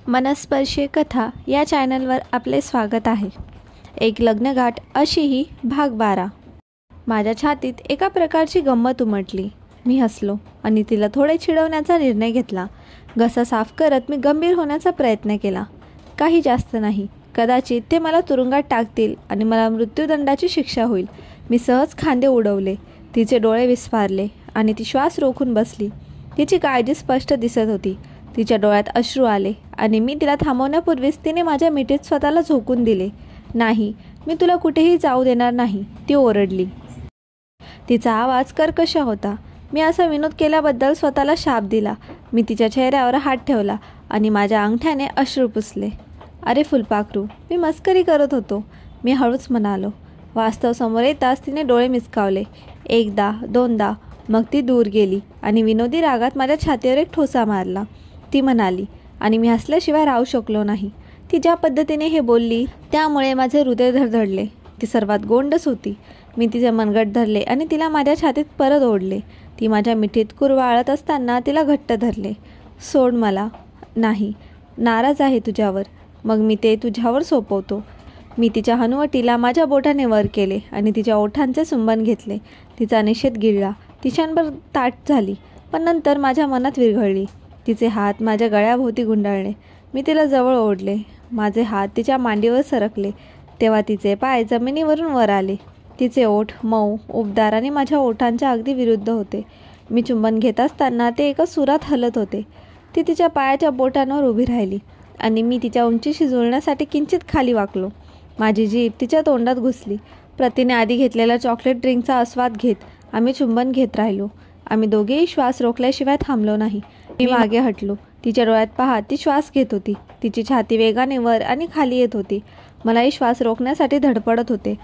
मनस्पर्शी कथा या चॅनलवर आपले स्वागत आहे. एक लग्नगाठ अशीही भाग 12. माझ्या छातीत एका प्रकारची गंमत उमटली. मी हसलो आणि तिला थोडे चिडवण्याचा निर्णय घेतला. घसा साफ करत मी गंभीर होण्याचा प्रयत्न केला. काही जास्त नाही. कदाचित ते मला तुरुंगात टाकतील आणि मला मृत्यूदंडाची शिक्षा होईल. मी सहज खांदे उडवले. तिचे डोळे विस्फारले आणि ती श्वास रोखून बसली. तिची काळजी स्पष्ट दिसत होती. तिच्या डोळ्यात अश्रू आले आणि मी तिला थांबवण्यापूर्वीच तिने माझ्या मिठीत स्वतःला झोकून दिले. नाही, मी तुला कुठेही जाऊ देणार नाही, ती ओरडली. तिचा आवाज कर्कश होता. मी असा विनोद केल्याबद्दल स्वतःला शाप दिला. मी तिच्या चेहऱ्यावर हात ठेवला आणि माझ्या अंगठ्याने अश्रू पुसले. अरे फुलपाखरू, मी मस्करी करत होतो, मी हळूच म्हणालो. वास्तव समोर येताच तिने डोळे मिचकावले. एकदा दोनदा, मग ती दूर गेली आणि विनोदी रागात माझ्या छातीवर एक ठोसा मारला. ती म्हणाली आणि मी हसल्याशिवाय राहू शकलो नाही. ती ज्या पद्धतीने हे बोलली त्यामुळे माझे हृदय धडधडले. ती सर्वात गोंडस होती. मी तिचे मनगट धरले आणि तिला माझ्या छातीत परत ओढले. ती माझ्या मिठीत कुरवाळत असताना तिला घट्ट धरले. सोड मला. नाही, नाराज आहे तुझ्यावर. मग मी ते तुझ्यावर सोपवतो. मी तिच्या हनुवटीला माझ्या बोटाने वर केले आणि तिच्या ओठांचे चुंबन घेतले. तिचा निषेध गिळला. ती क्षणभर ताठ झाली, पण नंतर माझ्या मनात विरघळली. तिचे हात माझ्या गळ्याभोवती गुंडाळले. मी तिला जवळ ओढले. माझे हात तिच्या मांडीवर सरकले तेव्हा तिचे पाय जमिनीवरून वर आले. तिचे ओठ मऊ, उबदार आणि माझ्या ओठांच्या अगदी विरुद्ध होते. मी चुंबन घेत असताना ते एका सुरात हलत होते. ती तिच्या पायाच्या बोटांवर उभी राहिली आणि मी तिच्या उंचीशी जुळण्यासाठी किंचित खाली वाकलो. माझी जीभ तिच्या तोंडात घुसली. प्रतिने आधी घेतलेल्या चॉकलेट ड्रिंकचा आस्वाद घेत आम्ही चुंबन घेत राहिलो. आम्ही दोघेही श्वास रोखल्याशिवाय थांबलो नाही. मी मागे हटलो. तिच्या डोळ्यात पाहत ती श्वास घेत होती. तिची छाती वेगाने वर आणि खाली येत होती. मलाही श्वास रोखण्यासाठी धडपडत होते.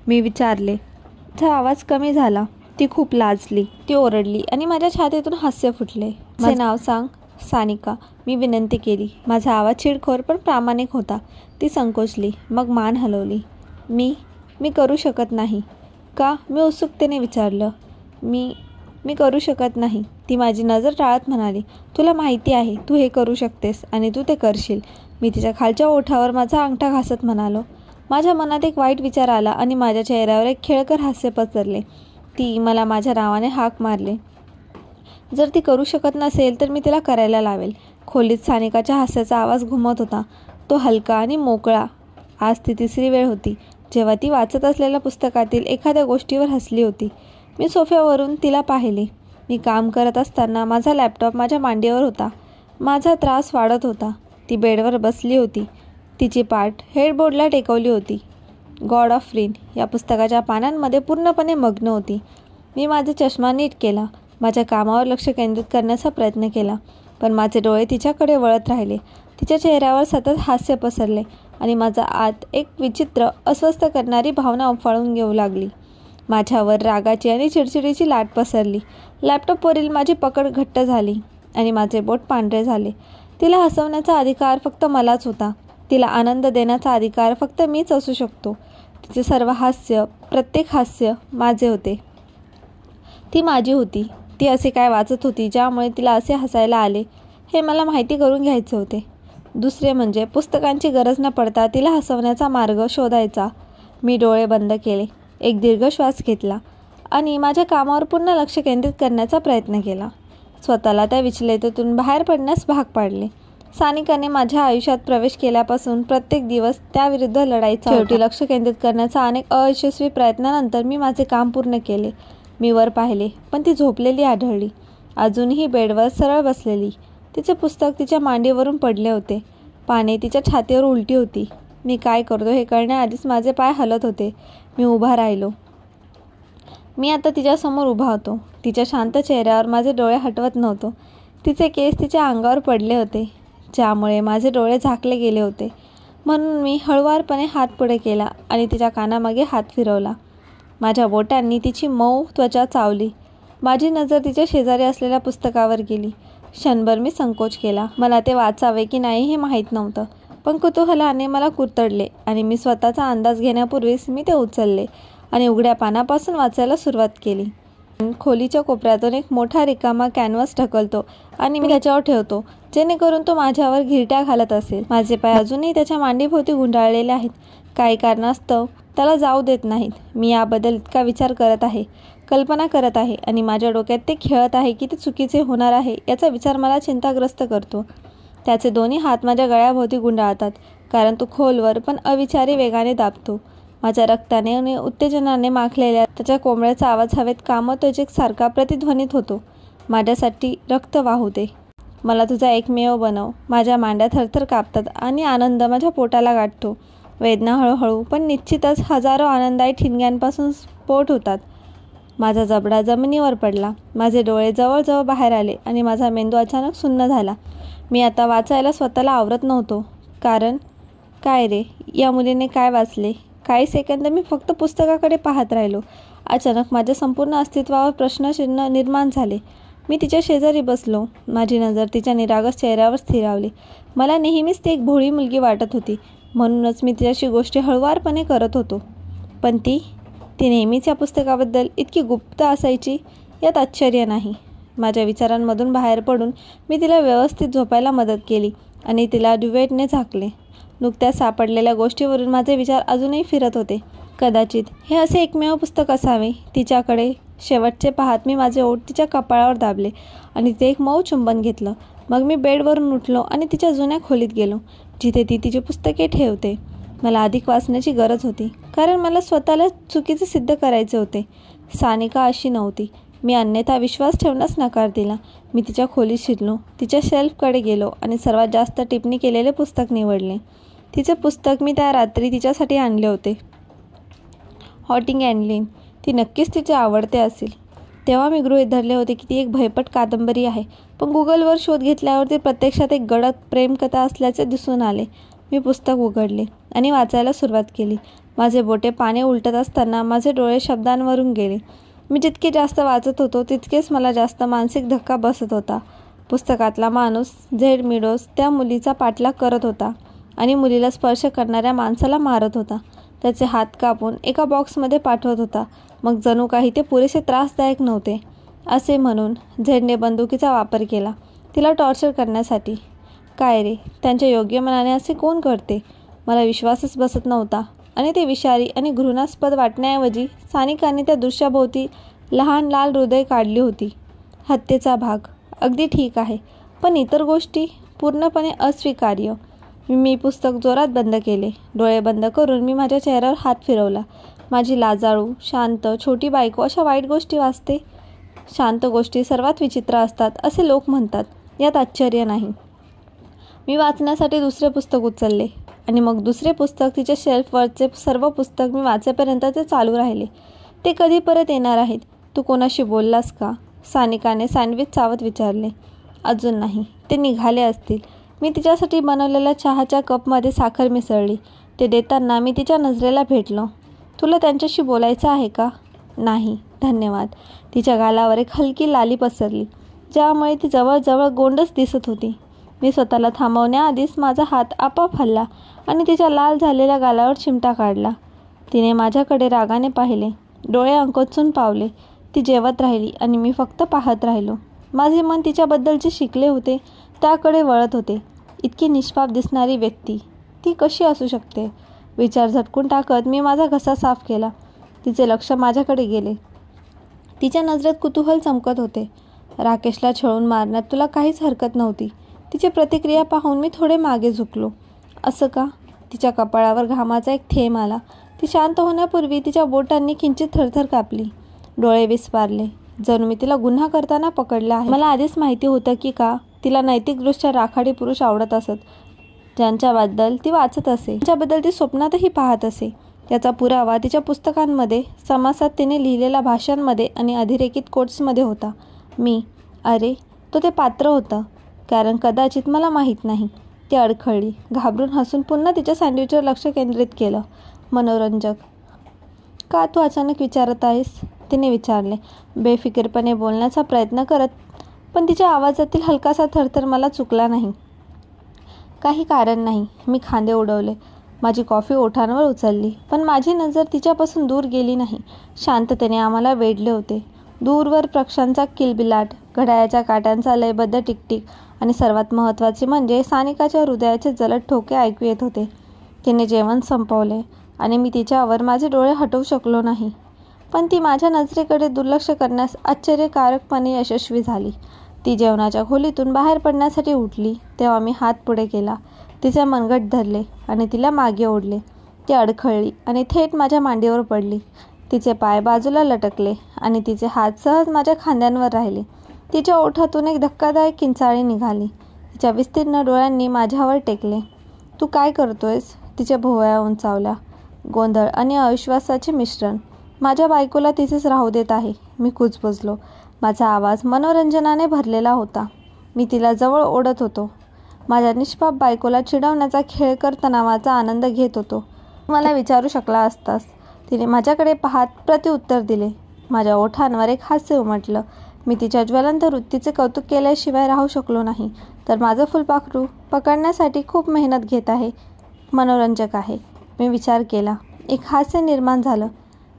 मी विचारले, तिचा आवाज कमी झाला. ती खूप लाजली. ती ओरडली आणि माझ्या छातीतून हास्य फुटले. माझे नाव सांग, सानिका, मी विनंती केली. माझा आवाज चिडखोर पण प्रामाणिक होता. ती संकोचली, मग मान हलवली. मी करू शकत नाही. का? मी उत्सुकतेने विचारलं. मी करू शकत नाही, ती माझी नजर टाळत म्हणाली. तुला माहिती आहे तू हे करू शकतेस आणि तू ते करशील. मी तिच्या खालच्या ओठावर माझा अंगठा घासत म्हणालो. माझ्या मनात एक वाईट विचार आला आणि माझ्या चेहऱ्यावर एक खेळकर हास्य पसरले. ती मला माझ्या नावाने हाक मारले. जर ती करू शकत नसेल तर मी तिला करायला लावेल. खोलीत सानिकाच्या हास्याचा आवाज घुमत होता. तो हलका आणि मोकळा. आज ती तिसरी वेळ होती जेव्हा ती वाचत असलेल्या पुस्तकातील एखाद्या गोष्टीवर हसली होती. मी सोफ्यावरून तिला पाहिले. मी काम करत असताना माझा लॅपटॉप माझ्या मांडीवर होता. माझा त्रास वाढत होता. ती बेडवर बसली होती. तिची पाठ हेडबोर्डला टेकवली होती. गॉड ऑफ रिन या पुस्तकाच्या पानांमध्ये पूर्णपणे मग्न होती. मी माझा चष्मा नीट केला. माझ्या कामावर लक्ष केंद्रित करण्याचा प्रयत्न केला, पण माझे डोळे तिच्याकडे वळत राहिले. तिच्या चेहऱ्यावर सतत हास्य पसरले आणि माझा आत एक विचित्र, अस्वस्थ करणारी भावना उफाळून घेऊ लागली. माझ्यावर रागाची आणि चिडचिडीची लाट पसरली. लॅपटॉपवरील माझी पकड घट्ट झाली आणि माझे बोट पांढरे झाले. तिला हसवण्याचा अधिकार फक्त मलाच होता. तिला आनंद देण्याचा अधिकार फक्त मीच असू शकतो. तिचे सर्व हास्य, प्रत्येक हास्य माझे होते. ती माझी होती. ती असे काय वाचत होती ज्यामुळे तिला असे हसायला आले हे मला माहिती करून घ्यायचे होते. दुसरे म्हणजे पुस्तकांची गरज न पडता तिला हसवण्याचा मार्ग शोधायचा. मी डोळे बंद केले, एक दीर्घ श्वास घेतला आणि माझ्या कामावर पुन्हा लक्ष केंद्रित करण्याचा प्रयत्न केला. स्वतःला त्या विचलिततेतून बाहेर पडण्यास भाग पाडले. सानिकाने माझ्या आयुष्यात प्रवेश केल्यापासून प्रत्येक दिवस त्याविरुद्ध लढायचा. शेवटी लक्ष केंद्रित करण्याचा अनेक अयशस्वी प्रयत्नानंतर मी माझे काम पूर्ण केले. मी वर पाहिले, पण ती झोपलेली आढळली, अजूनही बेडवर सरळ बसलेली. तिचे पुस्तक तिच्या मांडीवरून पडले होते. पाने तिच्या छातीवर उलटी होती. मी काय करतो हे कळण्याआधीच माझे पाय हलत होते. मी उभा राहिलो. मी आता तिच्यासमोर उभा होतो. तिच्या शांत चेहऱ्यावर माझे डोळे हटवत नव्हतो. तिचे केस तिच्या अंगावर पडले होते, ज्यामुळे माझे डोळे झाकले गेले होते. म्हणून मी हळुवारपणे हात पुढे केला आणि तिच्या कानामागे हात फिरवला. माझ्या बोटांनी तिची मऊ त्वचा चावली. माझी नजर तिच्या शेजारी असलेल्या पुस्तकावर गेली. क्षणभर मी संकोच केला. मला ते वाचावे की नाही हे माहीत नव्हतं, पण कुतूहलाने मला कुरतडले आणि मी स्वतःचा अंदाज घेण्यापूर्वीच मी ते उचलले आणि उघड्या पानापासून वाचायला सुरुवात केली. खोलीच्या कोपऱ्यातून एक मोठा रिकामा कॅनव्हास ढकलतो आणि मी त्याच्यावर ठेवतो, जेणेकरून तो माझ्यावर घिरट्या घालत असेल. माझे पाय अजूनही त्याच्या मांडीभोवती गुंडाळलेले आहेत. काही कारणास्तव त्याला जाऊ देत नाहीत. मी याबद्दल इतका विचार करत आहे, कल्पना करत आहे आणि माझ्या डोक्यात ते खेळत आहे की ते चुकीचे होणार आहे याचा विचार मला चिंताग्रस्त करतो. त्याचे दोन्ही हात माझ्या गळ्याभोवती गुंडाळतात, कारण तो खोलवर पण अविचारी वेगाने दाबतो. माझ्या रक्ताने आणि उत्तेजनाने माखलेल्या त्याच्या कोंबड्याचा आवाज हवेत कामोत्तेजक सारखा प्रतिध्वनित होतो. माझ्यासाठी रक्त वाहू दे. मला तुझा एकमेव बनव. माझ्या मांड्या थरथर कापतात आणि आनंद माझ्या पोटाला गाठतो. वेदना हळूहळू पण निश्चितच हजारो आनंददायी ठिणग्यांपासून स्फोट होतात. माझा जबडा जमिनीवर पडला. माझे डोळे जवळजवळ बाहेर आले आणि माझा मेंदू अचानक सुन्न झाला. मी आता वाचायला स्वतःला आवरत नव्हतो. कारण काय रे, या मुलीने काय वाचले? काही सेकंद मी फक्त पुस्तकाकडे पाहत राहिलो. अचानक माझ्या संपूर्ण अस्तित्वावर प्रश्नचिन्ह निर्माण झाले. मी तिच्या शेजारी बसलो. माझी नजर तिच्या निरागस चेहऱ्यावर स्थिरावली. मला नेहमीच ती एक भोळी मुलगी वाटत होती, म्हणूनच मी तिच्याशी गोष्टी हळुवारपणे करत होतो. पण ती नेहमीच या पुस्तकाबद्दल इतकी गुप्त असायची यात आश्चर्य नाही. माझ्या विचारांमधून बाहेर पडून मी तिला व्यवस्थित झोपायला मदत केली आणि तिला ड्युवेटने झाकले. नुकत्याच सापडलेल्या गोष्टीवरून माझे विचार अजूनही फिरत होते. कदाचित हे असे एकमेव पुस्तक असावे. तिच्याकडे शेवटचे पाहत मी माझे ओठ तिच्या कपाळावर दाबले आणि ते एक मऊ चुंबन घेतलं. मग मी बेडवरून उठलो आणि तिच्या जुन्या खोलीत गेलो, जिथे ती तिची पुस्तके ठेवते. मला अधिक वाचण्याची गरज होती, कारण मला स्वतःला चुकीचे सिद्ध करायचे होते. सानिका अशी नव्हती. मी अन्यथा विश्वास ठेवण्यास नकार दिला. मी तिच्या खोलीत शिरलो, तिच्या शेल्फकडे गेलो आणि सर्वात जास्त टिप्पणी केलेले पुस्तक निवडले. तिचे पुस्तक मी त्या रात्री तिच्यासाठी आणले होते, हॉटिंग अँड लिन. ती नक्कीच तिचे आवडते असेल. तेव्हा मी गृहीत धरले होते की ती एक भयपट कादंबरी आहे, पण गुगलवर शोध घेतल्यावर ती प्रत्यक्षात एक गडद प्रेमकथा असल्याचे दिसून आले. मी पुस्तक उघडले आणि वाचायला सुरुवात केली. माझे बोटे पाने उलटत असताना माझे डोळे शब्दांवरून गेले. मी जितके जास्त वाचत होतो तितकेच मला जास्त मानसिक धक्का बसत होता. पुस्तकातला माणूस झेड मिडोज त्या मुलीचा पाठलाग करत होता आणि मुलीला स्पर्श करणाऱ्या माणसाला मारत होता. त्याचे हात कापून एका बॉक्समध्ये पाठवत होता. मग जणू काही ते पुरेसे त्रासदायक नव्हते असे म्हणून झेडने बंदुकीचा वापर केला तिला टॉर्चर करण्यासाठी. काय रे, त्यांच्या योग्य मनाने असे कोण करते? मला विश्वासच बसत नव्हता आणि ते विषारी आणि घृणास्पद वाटण्याऐवजी सानिकाने त्या दृश्याभोवती लहान लाल हृदय काढली होती. हत्येचा भाग अगदी ठीक आहे, पण इतर गोष्टी पूर्णपणे अस्वीकार्य. मी पुस्तक जोरात बंद केले. डोळे बंद करून मी माझ्या चेहऱ्यावर हात फिरवला. माझी लाजाळू, शांत, छोटी बायको अशा वाईट गोष्टी वाचते. शांत गोष्टी सर्वात विचित्र असतात असे लोक म्हणतात. यात आश्चर्य नाही. मी वाचण्यासाठी दुसरे पुस्तक उचलले आणि मग दुसरे पुस्तक. तिच्या शेल्फवरचे सर्व पुस्तक मी वाचेपर्यंत ते चालू राहिले. ते कधी परत येणार आहेत? तू कोणाशी बोललास का? सानिकाने सँडविच चावत विचारले. अजून नाही. ते निघाले असतील. मी तिच्यासाठी बनवलेल्या चहाच्या कपमध्ये साखर मिसळली. ते देताना मी तिच्या नजरेला भेटलो. तुला त्यांच्याशी बोलायचं आहे का? नाही, धन्यवाद. तिच्या गालावर एक हलकी लाली पसरली, ज्यामुळे ती जवळजवळ गोंडस दिसत होती. मी स्वतःला थांबवण्याआधीच माझा हात आपोआप हलला आणि तिच्या लाल झालेल्या गालावर चिमटा काढला. तिने माझ्याकडे रागाने पाहिले, डोळे अंकोचून पावले. ती जेवत राहिली आणि मी फक्त पाहत राहिलो. माझे मन तिच्याबद्दल जे शिकले होते त्याकडे वळत होते. इतकी निष्पाप दिसणारी व्यक्ती ती कशी असू शकते? विचार झटकून टाकत मी माझा घसा साफ केला. तिचे लक्ष माझ्याकडे गेले. तिच्या नजरेत कुतूहल चमकत होते. राकेशला छळून मारण्यात तुला काहीच हरकत नव्हती. तिची प्रतिक्रिया पाहून मी थोडे मागे झुकलो. असं का? तिच्या कपाळावर घामाचा एक थेंब आला. ती शांत होण्यापूर्वी तिच्या बोटांनी किंचित थरथर कापली. डोळे विस्फारले, जणू मी तिला गुन्हा करताना पकडला आहे. मला आधीच माहिती होतं की का तिला नैतिकदृष्ट्या राखाडी पुरुष आवडत असत, ज्यांच्याबद्दल ती वाचत असे, ज्यांच्याबद्दल ती स्वप्नातही पाहत असे. त्याचा पुरावा तिच्या पुस्तकांमध्ये, समासात तिने लिहिलेल्या भाषांमध्ये आणि अधिरेखित कोट्समध्ये होता. अरे, तो ते पात्र होतं. कारण कदाचित मला माहीत नाही. ती अडखळली. घाबरून हसून पुन्हा तिच्या सँडविचवर लक्ष केंद्रित केलं. मनोरंजक. का तू अचानक विचारत आहेस? तिने विचारले, बेफिकीरपणे बोलण्याचा प्रयत्न करत. पण तिच्या आवाजातील हलकासा थरथर मला चुकला नाही. काही कारण नाही. मी खांदे उडवले. माझी कॉफी ओठांवर उचलली. पण माझी नजर तिच्यापासून दूर गेली नाही. शांततेने आम्हाला वेढले होते. दूरवर पक्ष्यांचा किलबिलाट, घड्याळाच्या काट्यांचा लयबद्ध टिकटिक आणि सर्वात महत्त्वाचे म्हणजे सानिकाच्या हृदयाचे जलद ठोके ऐकू येत होते. तिने जेवण संपवले आणि मी तिच्यावर माझे डोळे हटवू शकलो नाही. पण ती माझ्या नजरेकडे दुर्लक्ष करण्यास आश्चर्यकारकपणे यशस्वी झाली. ती जेवणाच्या खोलीतून बाहेर पडण्यासाठी उठली तेव्हा मी हात पुढे केला, तिचे मनगट धरले आणि तिला मागे ओढले. ती अडखळली आणि थेट माझ्या मांडीवर पडली. तिचे पाय बाजूला लटकले आणि तिचे हात सहज माझ्या खांद्यांवर राहिले. तिच्या ओठातून एक धक्कादायक किंचाळी निघाली. तिच्या विस्तीर्ण डोळ्यांनी माझ्यावर टेकले. तू काय करतोयस? तिच्या भुवया उंचावल्या. गोंधळ आणि अविश्वासाचे मिश्रण. माझ्या बायकोला तिथेच राहू देत आहे. मी कुजबुजलो. माझा आवाज मनोरंजनाने भरलेला होता. मी तिला जवळ ओढत होतो. माझ्या निष्पाप बायकोला चिडवण्याचा खेळकर तणावाचा आनंद घेत होतो. मला विचारू शकला असतास. तिने माझ्याकडे पाहत प्रत्युत्तर दिले. माझ्या ओठांवर एक हास्य उमटलं. मी तिच्या ज्वलंत वृत्तीचे कौतुक केल्याशिवाय राहू शकलो नाही. तर माझं फुलपाखरू पकडण्यासाठी खूप मेहनत घेत आहे. मनोरंजक आहे. मी विचार केला. एक हास्य निर्माण झालं.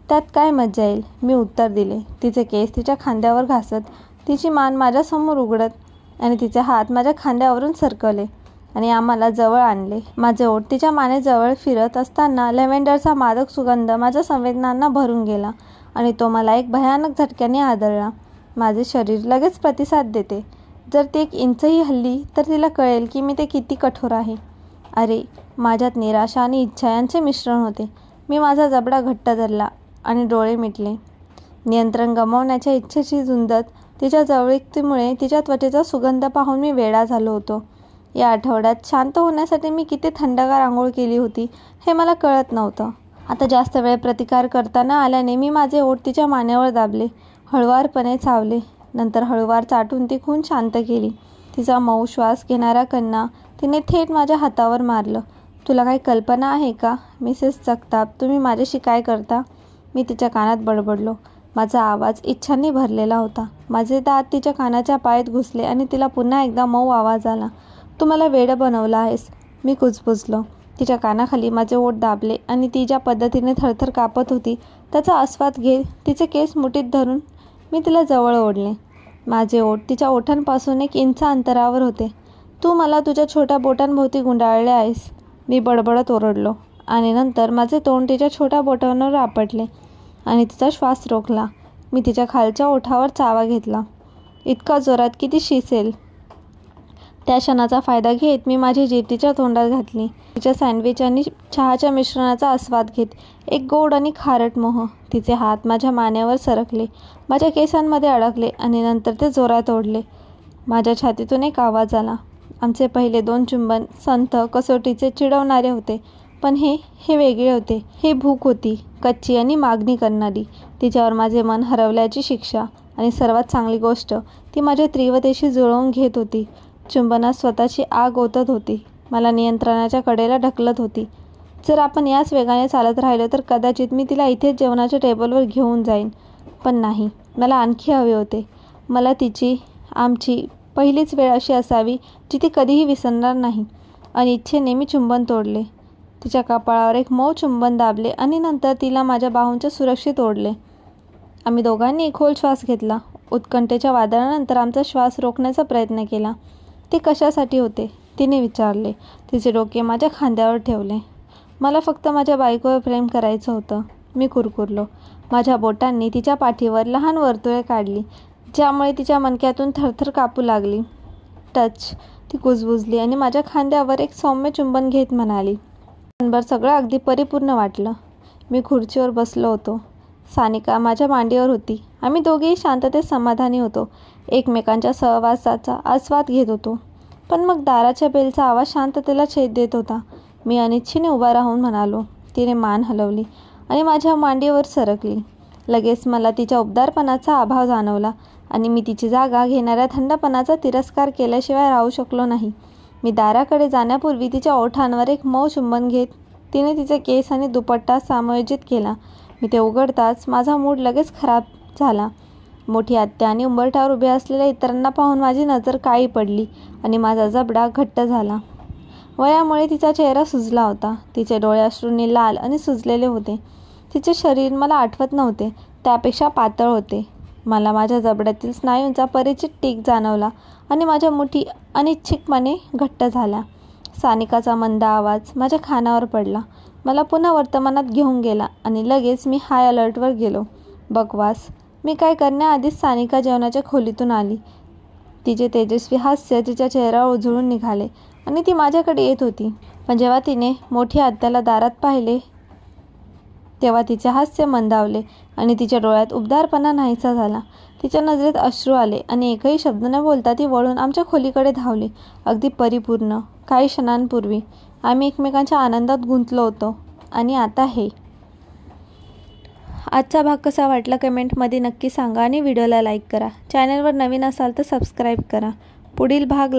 त्यात काय मज्जा येईल? मी उत्तर दिले. तिचे केस तिच्या खांद्यावर घासत, तिची मान माझ्यासमोर उघडत आणि तिचे हात माझ्या खांद्यावरून सरकवले आणि आम्हाला जवळ आणले. माझे ओठ तिच्या मानेजवळ फिरत असताना लॅव्हेंडरचा मादक सुगंध माझ्या संवेदनांना भरून गेला आणि तो मला एक भयानक झटक्याने आदळला. माझे शरीर लगेच प्रतिसाद देते. जर ती 1 इंचही हलली तर तिला कळेल की मी ते किती कठोर आहे. अरे, माझ्यात निराशा आणि इच्छा यांचे मिश्रण होते. मी माझा जबडा घट्ट धरला आणि डोळे मिटले. नियंत्रण गमावण्याच्या इच्छेची झुंजत तिच्या जवळीकतेमुळे तिच्या त्वचेचा सुगंध पाहून मी वेडा झालो होतो. या आठवड्यात शांत होण्यासाठी मी किती थंडगार आंघोळ केली होती हे मला कळत नव्हतं. आता जास्त वेळ प्रतिकार करता न आल्याने मी माझे ओठ तिच्या मानेवर दाबले, हळुवारपणे चावले. नंतर हळुवार चाटून ती खून शांत केली. तिचा मऊ श्वास घेणारा कन्ना तिने थेट माझ्या हातावर मारलं. तुला काही कल्पना आहे का मिसेस जगताप, तुम्ही माझ्याशी काय करता? मी तिच्या कानात बडबडलो. माझा आवाज इच्छांनी भरलेला होता. माझे दात तिच्या कानाच्या पायात घुसले आणि तिला पुन्हा एकदा मऊ आवाज आला. तू मला वेडं बनवलं आहेस. मी कुजबुजलो. तिच्या कानाखाली माझे ओठ दाबले आणि ती ज्या पद्धतीने थरथर कापत होती त्याचा आस्वाद घेत तिचे केस मुठीत धरून मी तिला जवळ ओढले. माझे ओठ तिच्या ओठांपासून 1 इंच अंतरावर होते. तू मला तुझ्या छोट्या बोटांभोवती गुंडाळले आहेस, मी बडबडत ओरडलो आणि नंतर माझे तोंड तिच्या छोट्या बोटांवर आपटले आणि तिचा श्वास रोखला. मी तिच्या खालच्या ओठावर चावा घेतला. इतका जोरात की ती शिसेल. त्या क्षणाचा फायदा घेत मी माझी जीभ तिच्या तोंडात घातली. तिच्या सँडविच आणि चहाच्या मिश्रणाचा आस्वाद घेत एक गोड आणि खारट मोह. तिचे हात माझ्या मानेवर सरकले, माझ्या केसांमध्ये अडकले आणि नंतर ते जोरात ओढले. माझ्या छातीतून एक आवाज आला. आमचे पहिले 2 चुंबन संथ, कसोटीचे, चिडवणारे होते. पण हे वेगळे होते. हे भूक होती, कच्ची आणि मागणी करणारी. तिच्यावर माझे मन हरवल्याची शिक्षा आणि सर्वात चांगली गोष्ट, ती माझ्या तीव्रतेशी जुळवून घेत होती. चुंबनात स्वतःची आग ओतत होती. मला नियंत्रणाच्या कडेला ढकलत होती. जर आपण याच वेगाने चालत राहिलो तर कदाचित मी तिला इथेच जेवणाच्या टेबलवर घेऊन जाईन. पण नाही, मला आणखी हवे होते. मला आमची पहिलीच वेळ अशी असावी जी ती कधीही विसरणार नाही. अनिच्छेने मी चुंबन तोडले. तिच्या कपाळावर एक मऊ चुंबन दाबले आणि नंतर तिला माझ्या बाहूंच्या सुरक्षित ओढले. आम्ही दोघांनी खोल श्वास घेतला. उत्कंठेच्या वादळानंतर आमचा श्वास रोखण्याचा प्रयत्न केला. ते कशासाठी होते? तिने विचारले. तिचे डोके माझ्या खांद्यावर ठेवले. मला फक्त माझ्या बायकोवर प्रेम करायचं होतं, मी कुरकुरलो. माझ्या बोटांनी तिच्या पाठीवर लहान वर्तुळे काढली, ज्यामुळे तिच्या मणक्यातून थरथर कापू लागली. टच, ती कुजबुजली आणि माझ्या खांद्यावर एक सौम्य चुंबन घेत म्हणाली. क्षणभर सगळं अगदी परिपूर्ण वाटलं. मी खुर्चीवर बसलो होतो. सानिका माझ्या मांडीवर होती. आम्ही दोघेही शांततेत समाधानी होतो. एकमेकांच्या सहवासाचा आस्वाद घेत होतो. पण मग दाराच्या बेलचा आवाज शांततेला छेद देत होता. मी अनिच्छेने उभा राहून म्हणालो. तिने मान हलवली आणि माझ्या मांडीवर सरकली. लगेच मला तिच्या उबदारपणाचा अभाव जाणवला आणि मी तिची जागा घेणाऱ्या थंडपणाचा तिरस्कार केल्याशिवाय राहू शकलो नाही. मी दाराकडे जाण्यापूर्वी तिच्या ओठांवर एक मऊ चुंबन घेत तिने तिचे केस आणि दुपट्टा समायोजित केला. मी ते उघडताच माझा मूड लगेच खराब झाला. मोठी आत्या आणि उंबरठ्यावर उभे असलेल्या इतरांना पाहून माझी नजर काळी पडली आणि माझा जबडा घट्ट झाला. वयामुळे तिचा चेहरा सुजला होता. तिचे डोळे अश्रूंनी लाल आणि सुजलेले होते. तिचे शरीर मला आठवत नव्हते, त्यापेक्षा पातळ होते. मला माझ्या जबड्यातील स्नायूंचा परिचित टीक जाणवला आणि माझ्या मुठी अनिच्छिकपणे घट्ट झाल्या. सानिकाचा मंद आवाज माझ्या कानावर पडला. मला पुन्हा वर्तमानात घेऊन गेला आणि लगेच मी हाय अलर्टवर गेलो. बकवास. मी काय करण्याआधीच सानिका जेवणाच्या खोलीतून आली. तिचे तेजस्वी हास्य तिच्या चेहऱ्यावर उजळून निघाले आणि ती माझ्याकडे येत होती. पण जेव्हा तिने मोठी आत्याला दारात पाहिले तेव्हा तिचे हास्य मंदावले आणि तिच्या डोळ्यात उबदारपणा नाहीसा झाला. तिच्या नजरेत अश्रू आले आणि एकही शब्द न बोलता ती वळून आमच्या खोलीकडे धावली. अगदी परिपूर्ण. काही क्षणांपूर्वी आम्ही एकमेकांच्या आनंदात गुंतलो होतो आणि आता हे. आजचा भाग कसा वाटला कमेंटमध्ये नक्की सांगा आणि व्हिडिओला लाईक करा. चॅनलवर नवीन असाल तर सबस्क्राईब करा. पुढील भाग